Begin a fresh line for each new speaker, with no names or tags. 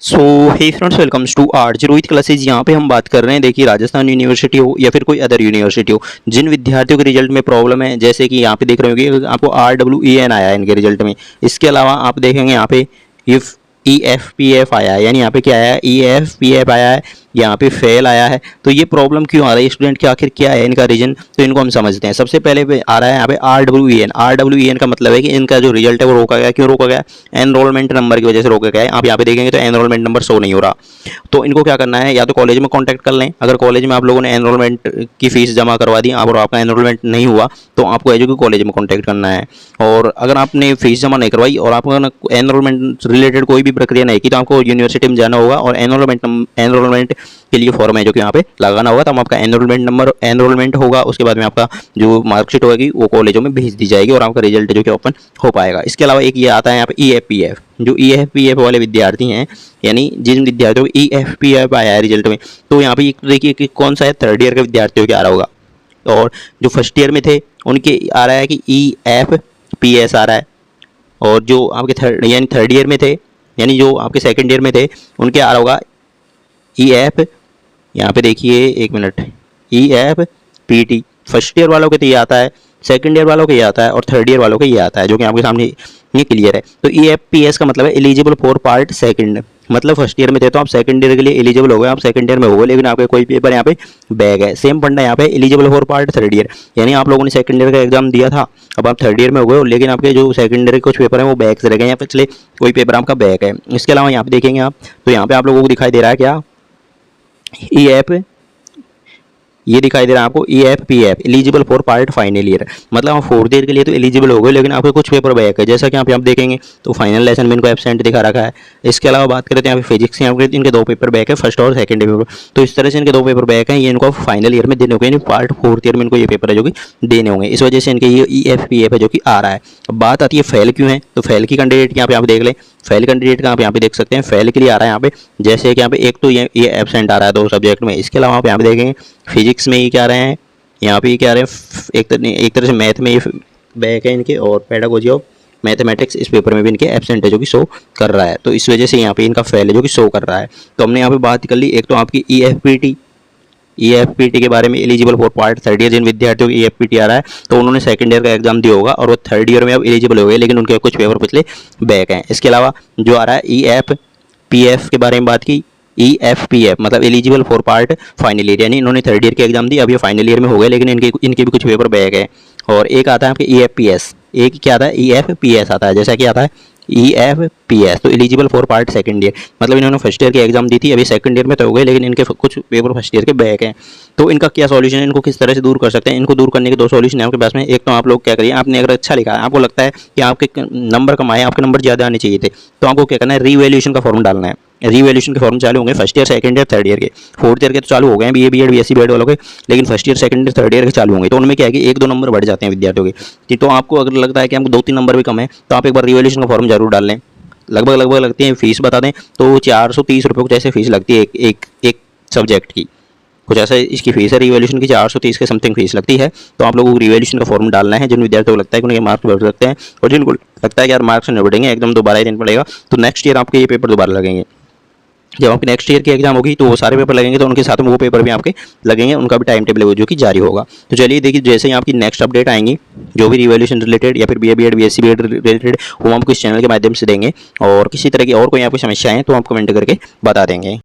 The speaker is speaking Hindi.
So hey friends, welcomes to our G Rohit classes. यहाँ पे हम बात कर रहे हैं, देखिए राजस्थान यूनिवर्सिटी हो या फिर कोई अदर यूनिवर्सिटी हो, जिन विद्यार्थियों के रिजल्ट में प्रॉब्लम है, जैसे कि यहाँ पे देख रहे होंगे आपको RWEN आया है इनके रिजल्ट में। इसके अलावा आप देखेंगे यहाँ पे इफ EFPF आया है, यानी यहाँ पे क्या आया है, EFPF आया है, यहाँ पे फेल आया है। तो ये प्रॉब्लम क्यों आ रही है स्टूडेंट के, आखिर क्या है इनका रीजन, तो इनको हम समझते हैं। सबसे पहले पे आ रहा है यहाँ पे RWEN का मतलब है कि इनका जो रिजल्ट है वो रोका गया। क्यों रोका गया? एनरोलमेंट नंबर की वजह से रोका गया है। आप यहाँ पे देखेंगे तो एनरोलमेंट नंबर शो नहीं हो रहा। तो इनको क्या करना है, या तो कॉलेज में कॉन्टैक्ट कर लें। अगर कॉलेज में आप लोगों ने एनरोलमेंट की फीस जमा करवा दी और आपका एनरोलमेंट नहीं हुआ, तो आपको एजुके कॉलेज में कॉन्टैक्ट करना है। और अगर आपने फीस जमा नहीं करवाई और आपको एनरोलमेंट रिलेटेड कोई भी प्रक्रिया नहीं की, तो आपको यूनिवर्सिटी में जाना होगा और एनरोलमेंट के लिए फॉर्म है जो कि यहाँ पे लगाना होगा। तब आपका एनरोलमेंट होगा, उसके बाद में आपका जो मार्कशीट होगी वो कॉलेजों में भेज दी जाएगी और आपका रिजल्ट जो कि ओपन हो पाएगा। इसके अलावा एक ये आता है यहाँ पे EFPF। जो EFPF वाले विद्यार्थी हैं, यानी जिन विद्यार्थियों को EFPF आया है रिजल्ट में, तो यहाँ पे देखिए कि कौन सा है, थर्ड ईयर के विद्यार्थियों के आ रहा होगा। और जो फर्स्ट ईयर में थे उनके आ रहा है कि EFPS आ रहा है। और जो आपके थर्ड ईयर में थे, यानी जो आपके सेकंड ईयर में थे, उनके आ रहा होगा EF, यहाँ पे देखिए एक मिनट, EFPT। फर्स्ट ईयर वालों के तो ये आता है, सेकंड ईयर वालों के ये आता है और थर्ड ईयर वालों के ये आता है, जो कि आपके सामने ये क्लियर है। तो EFPS का मतलब है एलिजिबल फॉर पार्ट सेकंड। मतलब फर्स्ट ईयर में थे तो आप सेकंड ईयर के लिए एलिजिबल हो गए, आप सेकंड ईयर में हो गए, लेकिन आपके कोई पेपर यहाँ पे बैग है। सेम फंडा यहाँ पे eligible for part third year, यानी आप लोगों ने सेकंड ईयर का एग्जाम दिया था, अब आप थर्ड ईयर में हो गए, लेकिन आपके जो सेकंड ईयर के कुछ पेपर हैं वो बैग से रह गए, या पिछले कोई पेपर आपका बैग है। इसके अलावा यहाँ पे देखेंगे आप, तो यहाँ पे आप लोगों को दिखाई दे रहा है क्या, ये दिखाई दे रहा है आपको EFPF eligible for part final year. मतलब आप फोर्थ ईयर के लिए तो एलिजिबल हो गए, लेकिन आपके कुछ पेपर बैक है, जैसा कि आप यहाँ देखेंगे तो फाइनल लेसन में इनको एब्सेंट दिखा रखा है। इसके अलावा बात करें तो यहाँ पे फिजिक्स यहाँ पे इनके दो पेपर बैक है, फर्स्ट और सेकंड पेपर। तो इस तरह से इनके दो पेपर बैक हैं, ये इनको फाइनल ईयर में देने होंगे, यानी पार्ट फोर्थ ईयर में इनको ये पेपर है जो कि देने होंगे। इस वजह से इनके ये EFPF है जो कि आ रहा है। अब बात आती है फेल क्यों है, तो फेल की कैंडिडेट यहाँ पे आप देख लें। फेल कैंडिडेट का आप यहाँ पे देख सकते हैं, फेल के लिए आ रहा है यहाँ पे, जैसे कि यहाँ पे एक तो ये एब्सेंट आ रहा है दो सब्जेक्ट में। इसके अलावा आप यहाँ पे देखेंगे फिजिक्स में ये क्या आ रहे हैं, यहाँ पे क्या आ रहे हैं, एक तरह से मैथ में ये बैक है इनके, और पेडागोजी ऑफ मैथमेटिक्स इस पेपर में भी इनके एब्सेंट है जो कि शो कर रहा है। तो इस वजह से यहाँ पे इनका फेल है जो कि शो कर रहा है। तो हमने यहाँ पे बात कर ली, एक तो आपकी EFPT के बारे में, eligible for part third year. जिन विद्यार्थियों को EFPT आ रहा है तो उन्होंने सेकंड ईयर का एग्जाम दिया होगा और वो थर्ड ईयर में अब एलिजिबल हो गए, लेकिन उनके कुछ पेपर पिछले बैक हैं। इसके अलावा जो आ रहा है EFPF के बारे में बात की, EFPF मतलब eligible for part final year, यानी इन्होंने थर्ड ईयर के एग्जाम दी, अब ये फाइनल ईयर में हो गए, लेकिन इनके भी कुछ पेपर बैक है। और एक आता है आपके EFPS, एक क्या आता है, EFPS आता है, जैसा कि आता है EFPS, तो eligible for part second year. मतलब इन्होंने फर्स्ट ईयर की एग्जाम दी थी, अभी सेकंड ईयर में तो हो गए, लेकिन इनके कुछ पेपर फर्स्ट ईयर के बैक हैं। तो इनका क्या सॉल्यूशन है, इनको किस तरह से दूर कर सकते हैं? इनको दूर करने के दो सॉल्यूशन है आपके पास में। एक तो आप लोग क्या करिए, आपने अगर अच्छा लिखा है, आपको लगता है कि आपके नंबर कम आए, आपके नंबर ज़्यादा आने चाहिए थे, तो आपको क्या करना है, रीवैल्यूएशन का फॉर्म डालना है। रीवैल्यूएशन के फॉर्म चालू होंगे first year, second year, third year के। फोर्थ ईयर के तो चालू हो गए हैं, BA BEd BSc BEd वालों के, लेकिन first year, second year, third year के चालू होंगे। तो उनमें क्या है कि एक दो नंबर बढ़ जाते हैं विद्यार्थियों के। तो आपको अगर लगता है कि हमको दो तीन नंबर भी कम है, तो आप एक बार रीवैल्यूएशन का फॉर्म जरूर डाल लें। लगभग लगती है, फीस बता दें तो 430 रुपये कुछ ऐसे फीस लगती है एक सब्जेक्ट की, कुछ ऐसा इसकी फीस है रिवैल्यूएशन की, 430 के समथिंग फीस लगती है। तो आप लोगों को रिवैल्यूएशन का फॉर्म डालना है। जिन विद्यार्थियों को लगता है कि उनके मार्क्स बढ़ सकते हैं और जिनको लगता है कि यार मार्क्स नहीं बढ़ेंगे, एकदम दोबारा ही देना पड़ेगा, तो नेक्स्ट ईयर आपके ये पेपर दोबारा लगेंगे। जब आपकी नेक्स्ट ईयर की एग्जाम होगी तो वो सारे पेपर लगेंगे, तो उनके साथ में वो पेपर भी आपके लगेंगे, उनका भी टाइम टेबल जो कि जारी होगा। तो चलिए देखिए, जैसे ही आपकी नेक्स्ट अपडेट आएंगी जो भी रिवैल्यूएशन रिलेटेड या फिर BA BEd BSc BEd related, वो हम आपको इस चैनल के माध्यम से देंगे। और किसी तरह की और कोई आपकी समस्या है तो आप कमेंट करके बता देंगे।